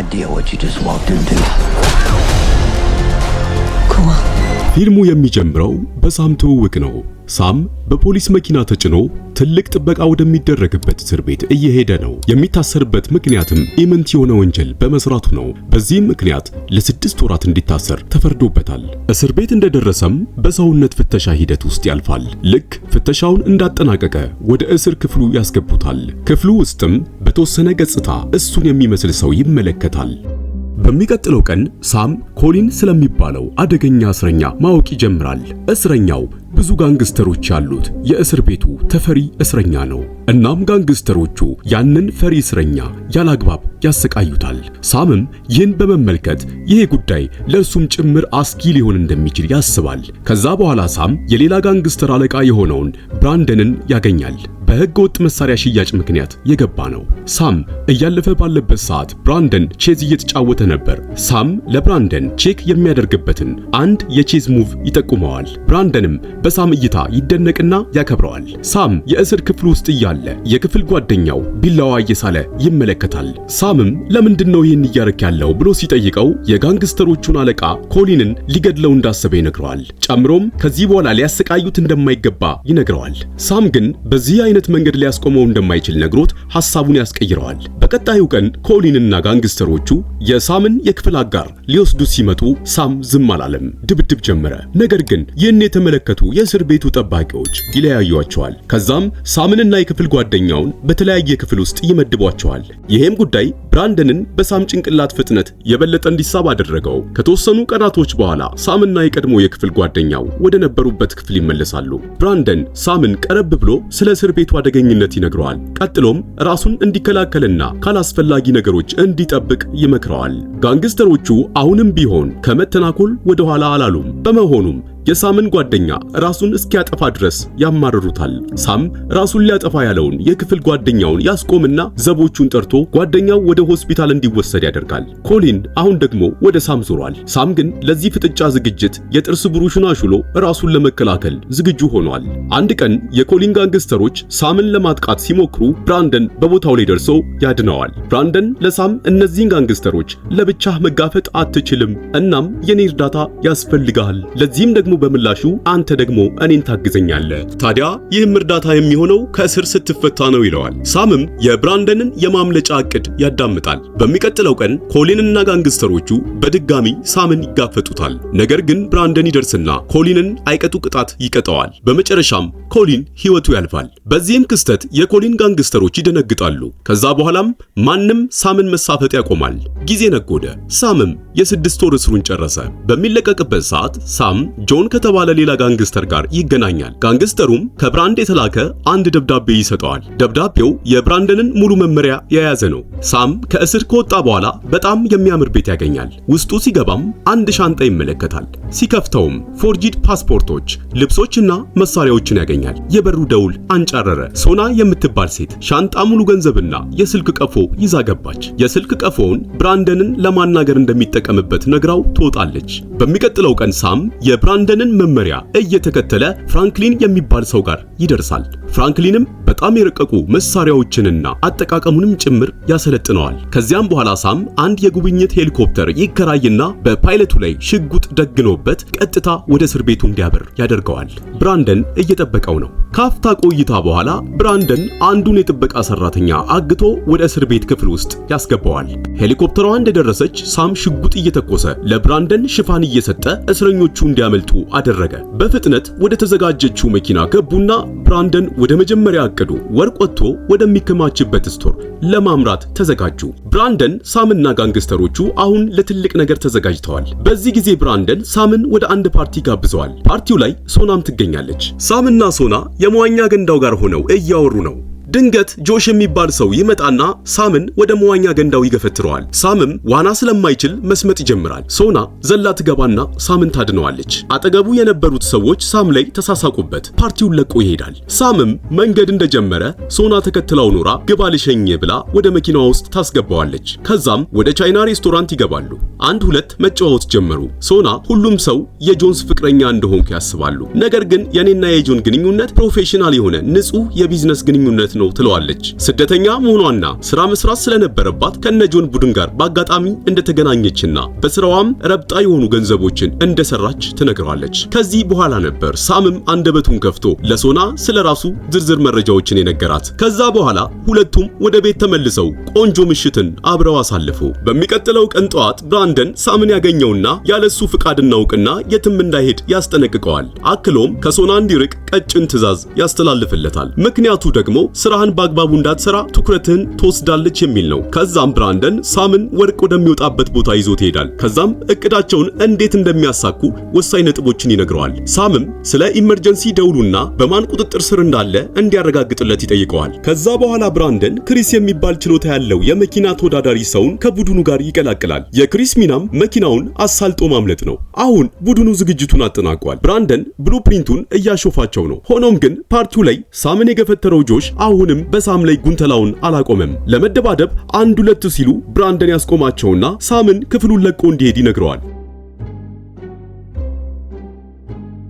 idea what you just walked into. Cool. ፊልሙ የሚጀምረው በሳም ትውውቅ ነው። ሳም በፖሊስ መኪና ተጭኖ ትልቅ ጥበቃ ወደሚደረግበት እስር ቤት እየሄደ ነው። የሚታሰርበት ምክንያትም ኢምንት የሆነ ወንጀል በመስራቱ ነው። በዚህም ምክንያት ለ6 ወራት እንዲታሰር ተፈርዶበታል። እስር ቤት እንደደረሰም በሰውነት ፍተሻ ሂደት ውስጥ ያልፋል። ልክ ፍተሻውን እንዳጠናቀቀ ወደ እስር ክፍሉ ያስገቡታል። ክፍሉ ውስጥም በተወሰነ ገጽታ እሱን የሚመስል ሰው ይመለከታል። በሚቀጥለው ቀን ሳም ኮሊን ስለሚባለው አደገኛ እስረኛ ማወቅ ይጀምራል። እስረኛው ብዙ ጋንግስተሮች ያሉት የእስር ቤቱ ተፈሪ እስረኛ ነው። እናም ጋንግስተሮቹ ያንን ፈሪ እስረኛ ያላግባብ ያሰቃዩታል። ሳምም ይህን በመመልከት ይሄ ጉዳይ ለእርሱም ጭምር አስጊ ሊሆን እንደሚችል ያስባል። ከዛ በኋላ ሳም የሌላ ጋንግስተር አለቃ የሆነውን ብራንደንን ያገኛል። በሕገ ወጥ መሳሪያ ሽያጭ ምክንያት የገባ ነው። ሳም እያለፈ ባለበት ሰዓት ብራንደን ቼዝ እየተጫወተ ነበር። ሳም ለብራንደን ቼክ የሚያደርግበትን አንድ የቼዝ ሙቭ ይጠቁመዋል። ብራንደንም በሳም እይታ ይደነቅና ያከብረዋል። ሳም የእስር ክፍል ውስጥ እያለ የክፍል ጓደኛው ቢላዋ እየሳለ ይመለከታል። ሳምም ለምንድነው ይህን እያረክ ያለው ብሎ ሲጠይቀው የጋንግስተሮቹን አለቃ ኮሊንን ሊገድለው እንዳሰበ ይነግረዋል። ጨምሮም ከዚህ በኋላ ሊያሰቃዩት እንደማይገባ ይነግረዋል። ሳም ግን በዚህ አይነት መንገድ ሊያስቆመው እንደማይችል ነግሮት ሐሳቡን ያስቀይረዋል። በቀጣዩ ቀን ኮሊንና ጋንግስተሮቹ የሳምን የክፍል አጋር ሊወስዱ ሲመጡ ሳም ዝም አላለም። ድብድብ ጀመረ። ነገር ግን ይህን የተመለከቱ የእስር ቤቱ ጠባቂዎች ይለያዩአቸዋል። ከዛም ሳምንና የክፍል ጓደኛውን በተለያየ ክፍል ውስጥ ይመድቧቸዋል። ይሄም ጉዳይ ብራንደንን በሳም ጭንቅላት ፍጥነት የበለጠ እንዲሳብ አደረገው። ከተወሰኑ ቀናቶች በኋላ ሳምና የቀድሞ የክፍል ጓደኛው ወደ ነበሩበት ክፍል ይመለሳሉ። ብራንደን ሳምን ቀረብ ብሎ ስለ እስር ቤቱ አደገኝነት ይነግረዋል። ቀጥሎም ራሱን እንዲከላከልና ካላስፈላጊ ነገሮች እንዲጠብቅ ይመክረዋል። ጋንግስተሮቹ አሁንም ቢሆን ከመተናኮል ወደ ኋላ አላሉም። በመሆኑም የሳምን ጓደኛ ራሱን እስኪያጠፋ ድረስ ያማርሩታል። ሳም ራሱን ሊያጠፋ ያለውን የክፍል ጓደኛውን ያስቆምና ዘቦቹን ጠርቶ ጓደኛው ወደ ሆስፒታል እንዲወሰድ ያደርጋል። ኮሊን አሁን ደግሞ ወደ ሳም ዞሯል። ሳም ግን ለዚህ ፍጥጫ ዝግጅት የጥርስ ብሩሹን አሹሎ ራሱን ለመከላከል ዝግጁ ሆኗል። አንድ ቀን የኮሊን ጋንግስተሮች ሳምን ለማጥቃት ሲሞክሩ ብራንደን በቦታው ላይ ደርሶ ያድነዋል። ብራንደን ለሳም እነዚህን ጋንግስተሮች ለብቻህ መጋፈጥ አትችልም፣ እናም የኔ እርዳታ ያስፈልጋል። ለዚህም ደግሞ በምላሹ አንተ ደግሞ እኔን ታግዘኛለህ። ታዲያ ይህም እርዳታ የሚሆነው ከእስር ስትፈታ ነው ይለዋል። ሳምም የብራንደንን የማምለጫ ዕቅድ ያዳምጣል። በሚቀጥለው ቀን ኮሊንና ጋንግስተሮቹ በድጋሚ ሳምን ይጋፈጡታል። ነገር ግን ብራንደን ይደርስና ኮሊንን አይቀጡ ቅጣት ይቀጣዋል። በመጨረሻም ኮሊን ሕይወቱ ያልፋል። በዚህም ክስተት የኮሊን ጋንግስተሮች ይደነግጣሉ። ከዛ በኋላም ማንም ሳምን መሳፈጥ ያቆማል። ጊዜ ነጎደ። ሳምም የ6 ወር እስሩን ጨረሰ። በሚለቀቅበት ሰዓት ሳም ጆን ከተባለ ሌላ ጋንግስተር ጋር ይገናኛል። ጋንግስተሩም ከብራንድ የተላከ አንድ ደብዳቤ ይሰጠዋል። ደብዳቤው የብራንደንን ሙሉ መመሪያ የያዘ ነው። ሳም ከእስር ከወጣ በኋላ በጣም የሚያምር ቤት ያገኛል። ውስጡ ሲገባም አንድ ሻንጣ ይመለከታል። ሲከፍተውም ፎርጂድ ፓስፖርቶች፣ ልብሶችና መሳሪያዎችን ያገኛል። የበሩ ደውል አንጫረረ። ሶና የምትባል ሴት ሻንጣ ሙሉ ገንዘብና የስልክ ቀፎ ይዛ ገባች። የስልክ ቀፎውን ብራንደንን ለማናገር እንደሚጠቀምበት ነግራው ትወጣለች። በሚቀጥለው ቀን ሳም የብራንደንን መመሪያ እየተከተለ ፍራንክሊን የሚባል ሰው ጋር ይደርሳል። ፍራንክሊንም በጣም የረቀቁ መሳሪያዎችንና አጠቃቀሙንም ጭምር ያሰለጥነዋል። ከዚያም በኋላ ሳም አንድ የጉብኝት ሄሊኮፕተር ይከራይና በፓይለቱ ላይ ሽጉጥ ደግኖበት ቀጥታ ወደ እስር ቤቱ እንዲያበር ያደርገዋል። ብራንደን እየጠበቀው ነው። ካፍታ ቆይታ በኋላ ብራንደን አንዱን የጥበቃ ሰራተኛ አግቶ ወደ እስር ቤት ክፍል ውስጥ ያስገባዋል። ሄሊኮፕተሯ እንደደረሰች ሳም ሽጉጥ እየተኮሰ ለብራንደን ሽፋን እየሰጠ እስረኞቹ እንዲያመልጡ አደረገ። በፍጥነት ወደ ተዘጋጀችው መኪና ገቡና ብራንደን ወደ መጀመሪያ አቀዱ ወርቅ ወጥቶ ወደሚከማችበት ስቶር ለማምራት ተዘጋጁ። ብራንደን ሳምና ጋንግስተሮቹ አሁን ለትልቅ ነገር ተዘጋጅተዋል። በዚህ ጊዜ ብራንደን ሳምን ወደ አንድ ፓርቲ ጋብዘዋል። ፓርቲው ላይ ሶናም ትገኛለች። ሳምና ሶና የመዋኛ ገንዳው ጋር ሆነው እያወሩ ነው። ድንገት ጆሽ የሚባል ሰው ይመጣና ሳምን ወደ መዋኛ ገንዳው ይገፈትረዋል። ሳምም ዋና ስለማይችል መስመጥ ይጀምራል። ሶና ዘላ ትገባና ሳምን ታድነዋለች። አጠገቡ የነበሩት ሰዎች ሳም ላይ ተሳሳቁበት። ፓርቲውን ለቆ ይሄዳል። ሳምም መንገድ እንደጀመረ ሶና ተከትለው ኖራ ግባ ልሸኝ ብላ ወደ መኪናዋ ውስጥ ታስገባዋለች። ከዛም ወደ ቻይና ሬስቶራንት ይገባሉ። አንድ ሁለት መጫወት ጀመሩ። ሶና ሁሉም ሰው የጆንስ ፍቅረኛ እንደሆንኩ ያስባሉ። ነገር ግን የኔና የጆን ግንኙነት ፕሮፌሽናል የሆነ ንጹህ የቢዝነስ ግንኙነት ነው ትለዋለች። ስደተኛ መሆኗና ስራ መስራት ስለነበረባት ከነጆን ቡድን ጋር በአጋጣሚ እንደተገናኘችና በስራዋም ረብጣ የሆኑ ገንዘቦችን እንደሰራች ትነግረዋለች። ከዚህ በኋላ ነበር ሳምም አንደበቱን ከፍቶ ለሶና ስለራሱ ዝርዝር መረጃዎችን የነገራት። ከዛ በኋላ ሁለቱም ወደ ቤት ተመልሰው ቆንጆ ምሽትን አብረው አሳልፉ። በሚቀጥለው ቀን ጠዋት ብራንደን ሳምን ያገኘውና ያለሱ ፍቃድና እውቅና የትም እንዳይሄድ ያስጠነቅቀዋል። አክሎም ከሶና እንዲርቅ ቀጭን ትዕዛዝ ያስተላልፍለታል። ምክንያቱ ደግሞ ስራህን በአግባቡ እንዳትሰራ ትኩረትህን ትወስዳለች የሚል ነው። ከዛም ብራንደን ሳምን ወርቅ ወደሚወጣበት ቦታ ይዞት ይሄዳል። ከዛም እቅዳቸውን እንዴት እንደሚያሳኩ ወሳኝ ነጥቦችን ይነግረዋል። ሳምም ስለ ኢመርጀንሲ ደውሉና በማን ቁጥጥር ስር እንዳለ እንዲያረጋግጥለት ይጠይቀዋል። ከዛ በኋላ ብራንደን ክሪስ የሚባል ችሎታ ያለው የመኪና ተወዳዳሪ ሰውን ከቡድኑ ጋር ይቀላቅላል። የክሪስ ሚናም መኪናውን አሳልጦ ማምለጥ ነው። አሁን ቡድኑ ዝግጅቱን አጠናቋል። ብራንደን ብሉፕሪንቱን እያሾፋቸው ነው። ሆኖም ግን ፓርቲው ላይ ሳምን የገፈተረው ጆሽ አሁንም በሳም ላይ ጉንተላውን አላቆመም። ለመደባደብ አንድ ሁለት ሲሉ ብራንደን ያስቆማቸውና ሳምን ክፍሉን ለቆ እንዲሄድ ይነግረዋል።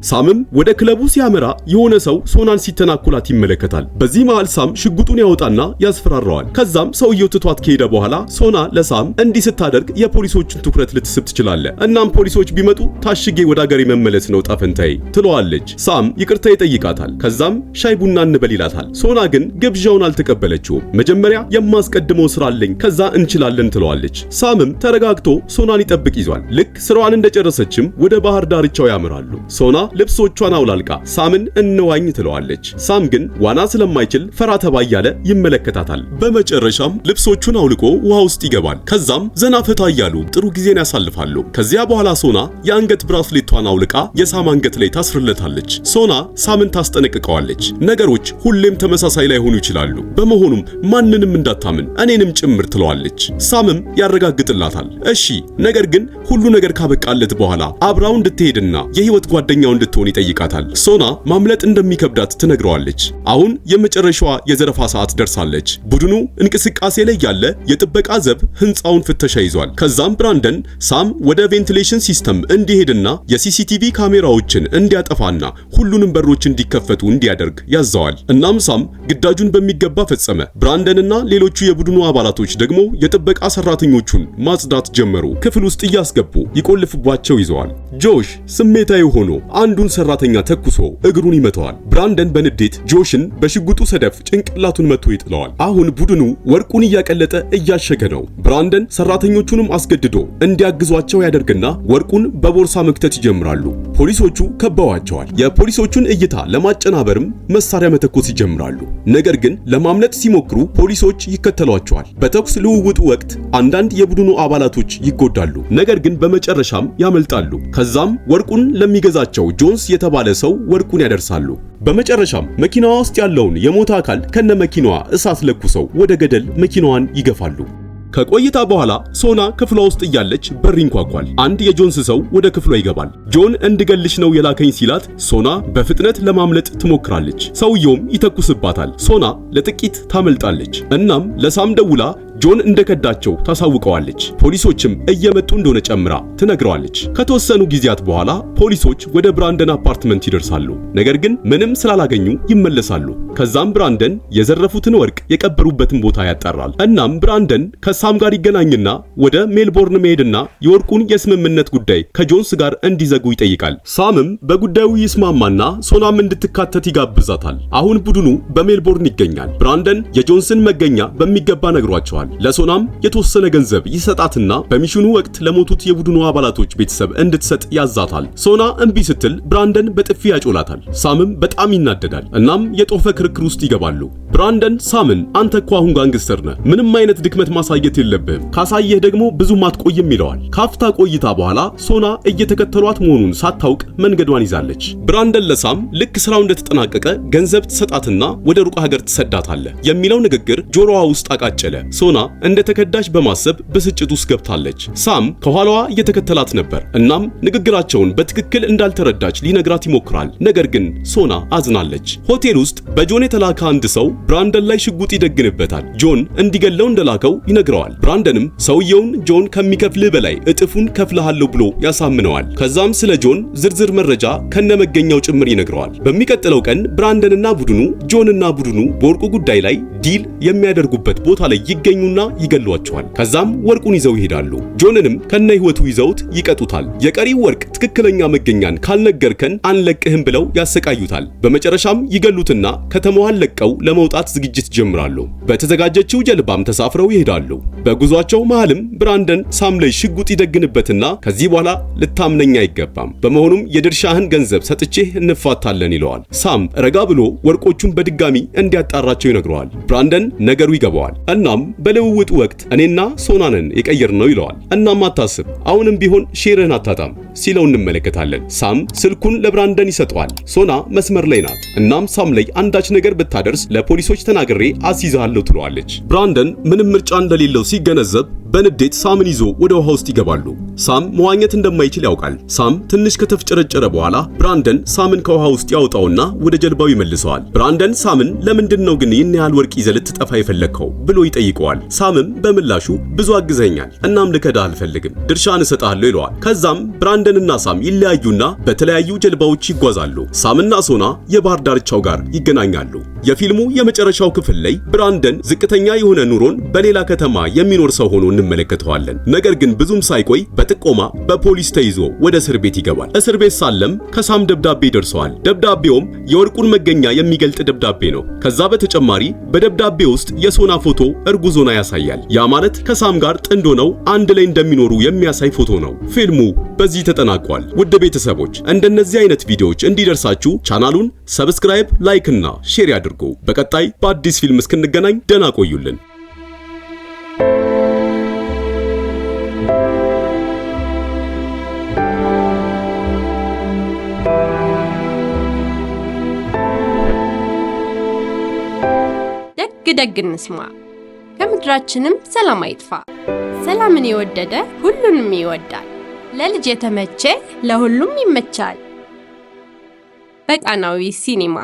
ሳምም ወደ ክለቡ ሲያመራ የሆነ ሰው ሶናን ሲተናኩላት ይመለከታል። በዚህ መሃል ሳም ሽጉጡን ያወጣና ያስፈራራዋል። ከዛም ሰውየው ትቷት ከሄደ በኋላ ሶና ለሳም እንዲህ ስታደርግ የፖሊሶችን ትኩረት ልትስብ ትችላለህ፣ እናም ፖሊሶች ቢመጡ ታሽጌ ወደ አገሬ መመለስ ነው ጣፈንታዬ ትለዋለች። ሳም ይቅርታ ይጠይቃታል። ከዛም ሻይ ቡና እንበል ይላታል። ሶና ግን ግብዣውን አልተቀበለችውም። መጀመሪያ የማስቀድመው ስራ አለኝ፣ ከዛ እንችላለን ትለዋለች። ሳምም ተረጋግቶ ሶናን ይጠብቅ ይዟል። ልክ ስራዋን እንደጨረሰችም ወደ ባህር ዳርቻው ያመራሉ። ሶና ልብሶቿን አውላልቃ ሳምን እንዋኝ ትለዋለች። ሳም ግን ዋና ስለማይችል ፈራ ተባ እያለ ይመለከታታል። በመጨረሻም ልብሶቹን አውልቆ ውሃ ውስጥ ይገባል። ከዛም ዘና ፈታ እያሉ ጥሩ ጊዜን ያሳልፋሉ። ከዚያ በኋላ ሶና የአንገት ብራስሌቷን አውልቃ የሳም አንገት ላይ ታስርለታለች። ሶና ሳምን ታስጠነቅቀዋለች። ነገሮች ሁሌም ተመሳሳይ ላይሆኑ ይችላሉ፣ በመሆኑም ማንንም እንዳታምን እኔንም ጭምር ትለዋለች። ሳምም ያረጋግጥላታል። እሺ፣ ነገር ግን ሁሉ ነገር ካበቃለት በኋላ አብራው እንድትሄድና የህይወት ጓደኛው እንድትሆን ይጠይቃታል። ሶና ማምለጥ እንደሚከብዳት ትነግረዋለች። አሁን የመጨረሻዋ የዘረፋ ሰዓት ደርሳለች። ቡድኑ እንቅስቃሴ ላይ ያለ የጥበቃ ዘብ ህንፃውን ፍተሻ ይዟል። ከዛም ብራንደን ሳም ወደ ቬንቲሌሽን ሲስተም እንዲሄድና የሲሲቲቪ ካሜራዎችን እንዲያጠፋና ሁሉንም በሮች እንዲከፈቱ እንዲያደርግ ያዘዋል። እናም ሳም ግዳጁን በሚገባ ፈጸመ። ብራንደንና ሌሎቹ የቡድኑ አባላቶች ደግሞ የጥበቃ ሰራተኞቹን ማጽዳት ጀመሩ። ክፍል ውስጥ እያስገቡ ይቆልፍባቸው ይዘዋል። ጆሽ ስሜታዊ ሆኖ አንዱን ሰራተኛ ተኩሶ እግሩን ይመታዋል። ብራንደን በንዴት ጆሽን በሽጉጡ ሰደፍ ጭንቅላቱን መቶ ይጥለዋል። አሁን ቡድኑ ወርቁን እያቀለጠ እያሸገ ነው። ብራንደን ሰራተኞቹንም አስገድዶ እንዲያግዟቸው ያደርግና ወርቁን በቦርሳ መክተት ይጀምራሉ። ፖሊሶቹ ከበዋቸዋል። የፖሊሶቹን እይታ ለማጨናበርም መሳሪያ መተኮስ ይጀምራሉ። ነገር ግን ለማምለጥ ሲሞክሩ ፖሊሶች ይከተሏቸዋል። በተኩስ ልውውጡ ወቅት አንዳንድ የቡድኑ አባላቶች ይጎዳሉ። ነገር ግን በመጨረሻም ያመልጣሉ። ከዛም ወርቁን ለሚገዛቸው ጆንስ የተባለ ሰው ወርቁን ያደርሳሉ። በመጨረሻም መኪናዋ ውስጥ ያለውን የሞተ አካል ከነመኪናዋ እሳት ለኩሰው ወደ ገደል መኪናዋን ይገፋሉ። ከቆይታ በኋላ ሶና ክፍሏ ውስጥ እያለች በር ይንኳኳል። አንድ የጆንስ ሰው ወደ ክፍሏ ይገባል። ጆን እንድገልሽ ነው የላከኝ ሲላት ሶና በፍጥነት ለማምለጥ ትሞክራለች። ሰውየውም ይተኩስባታል። ሶና ለጥቂት ታመልጣለች። እናም ለሳም ደውላ ጆን እንደከዳቸው ታሳውቀዋለች። ፖሊሶችም እየመጡ እንደሆነ ጨምራ ትነግረዋለች። ከተወሰኑ ጊዜያት በኋላ ፖሊሶች ወደ ብራንደን አፓርትመንት ይደርሳሉ። ነገር ግን ምንም ስላላገኙ ይመለሳሉ። ከዛም ብራንደን የዘረፉትን ወርቅ የቀበሩበትን ቦታ ያጣራል። እናም ብራንደን ከሳም ጋር ይገናኝና ወደ ሜልቦርን መሄድና የወርቁን የስምምነት ጉዳይ ከጆንስ ጋር እንዲዘጉ ይጠይቃል። ሳምም በጉዳዩ ይስማማና ሶናም እንድትካተት ይጋብዛታል። አሁን ቡድኑ በሜልቦርን ይገኛል። ብራንደን የጆንስን መገኛ በሚገባ ነግሯቸዋል። ለሶናም የተወሰነ ገንዘብ ይሰጣትና በሚሽኑ ወቅት ለሞቱት የቡድኑ አባላቶች ቤተሰብ እንድትሰጥ ያዛታል። ሶና እምቢ ስትል ብራንደን በጥፊ ያጮላታል። ሳምም በጣም ይናደዳል። እናም የጦፈ ክርክር ውስጥ ይገባሉ። ብራንደን ሳምን አንተ እኮ አሁን ጋንግስተር ነህ፣ ምንም አይነት ድክመት ማሳየት የለብህም፣ ካሳየህ ደግሞ ብዙም አትቆይም ይለዋል። ካፍታ ቆይታ በኋላ ሶና እየተከተሏት መሆኑን ሳታውቅ መንገዷን ይዛለች። ብራንደን ለሳም ልክ ስራው እንደተጠናቀቀ ገንዘብ ትሰጣትና ወደ ሩቅ ሀገር ትሰዳታለህ የሚለው ንግግር ጆሮዋ ውስጥ አቃጨለ። ሶና እንደተከዳች በማሰብ ብስጭት ውስጥ ገብታለች። ሳም ከኋላዋ እየተከተላት ነበር። እናም ንግግራቸውን በትክክል እንዳልተረዳች ሊነግራት ይሞክራል። ነገር ግን ሶና አዝናለች። ሆቴል ውስጥ በጆን የተላከ አንድ ሰው ብራንደን ላይ ሽጉጥ ይደግንበታል። ጆን እንዲገለው እንደላከው ይነግረዋል። ብራንደንም ሰውየውን ጆን ከሚከፍልህ በላይ እጥፉን ከፍልሃለሁ ብሎ ያሳምነዋል። ከዛም ስለ ጆን ዝርዝር መረጃ ከነመገኛው ጭምር ይነግረዋል። በሚቀጥለው ቀን ብራንደንና ቡድኑ ጆንና ቡድኑ በወርቁ ጉዳይ ላይ ዲል የሚያደርጉበት ቦታ ላይ ይገኙና ይገሏቸዋል። ከዛም ወርቁን ይዘው ይሄዳሉ። ጆንንም ከነ ህይወቱ ይዘውት ይቀጡታል። የቀሪው ወርቅ ትክክለኛ መገኛን ካልነገርከን አንለቅህም ብለው ያሰቃዩታል። በመጨረሻም ይገሉትና ከተማዋን ለቀው ለመውጣት ዝግጅት ጀምራሉ። በተዘጋጀችው ጀልባም ተሳፍረው ይሄዳሉ። በጉዟቸው መሃልም ብራንደን ሳም ላይ ሽጉጥ ይደግንበትና ከዚህ በኋላ ልታምነኝ አይገባም፣ በመሆኑም የድርሻህን ገንዘብ ሰጥቼህ እንፋታለን ይለዋል። ሳም ረጋ ብሎ ወርቆቹን በድጋሚ እንዲያጣራቸው ይነግረዋል። ብራንደን ነገሩ ይገባዋል። እናም በልውውጡ ወቅት እኔና ሶናንን የቀየርነው ይለዋል። እናም አታስብ፣ አሁንም ቢሆን ሼርህን አታጣም ሲለው እንመለከታለን። ሳም ስልኩን ለብራንደን ይሰጠዋል። ሶና መስመር ላይ ናት። እናም ሳም ላይ አንዳች ነገር ብታደርስ ለፖሊሶች ተናግሬ አስይዛለሁ ትለዋለች። ብራንደን ምንም ምርጫ እንደሌለው ሲገነዘብ በንዴት ሳምን ይዞ ወደ ውሃ ውስጥ ይገባሉ። ሳም መዋኘት እንደማይችል ያውቃል። ሳም ትንሽ ከተፍጨረጨረ በኋላ ብራንደን ሳምን ከውሃ ውስጥ ያወጣውና ወደ ጀልባው ይመልሰዋል። ብራንደን ሳምን ለምንድነው ግን ይህን ያህል ወርቅ ይዘህ ልትጠፋ የፈለግከው ብሎ ይጠይቀዋል። ሳምም በምላሹ ብዙ አግዘኛል፣ እናም ልከዳህ አልፈልግም፣ ድርሻን እሰጥሃለሁ ይለዋል። ከዛም ብራንደንና ሳም ይለያዩና በተለያዩ ጀልባዎች ይጓዛሉ። ሳምና ሶና የባህር ዳርቻው ጋር ይገናኛሉ። የፊልሙ የመጨረሻው ክፍል ላይ ብራንደን ዝቅተኛ የሆነ ኑሮን በሌላ ከተማ የሚኖር ሰው ሆኖ እንመለከተዋለን። ነገር ግን ብዙም ሳይቆይ በጥቆማ በፖሊስ ተይዞ ወደ እስር ቤት ይገባል። እስር ቤት ሳለም ከሳም ደብዳቤ ደርሰዋል። ደብዳቤውም የወርቁን መገኛ የሚገልጥ ደብዳቤ ነው። ከዛ በተጨማሪ በደብዳቤ ውስጥ የሶና ፎቶ እርጉዝ ሆና ያሳያል። ያ ማለት ከሳም ጋር ጥንድ ሆነው አንድ ላይ እንደሚኖሩ የሚያሳይ ፎቶ ነው። ፊልሙ በዚህ ተጠናቋል። ውድ ቤተሰቦች እንደነዚህ አይነት ቪዲዮዎች እንዲደርሳችሁ ቻናሉን ሰብስክራይብ፣ ላይክ እና ሼር ያድርጉ። በቀጣይ በአዲስ ፊልም እስክንገናኝ ደህና ቆዩልን። ደግ እንስማ፣ ከምድራችንም ሰላም አይጥፋ። ሰላምን የወደደ ሁሉንም ይወዳል። ለልጅ የተመቸ ለሁሉም ይመቻል። በቃናዊ ሲኒማ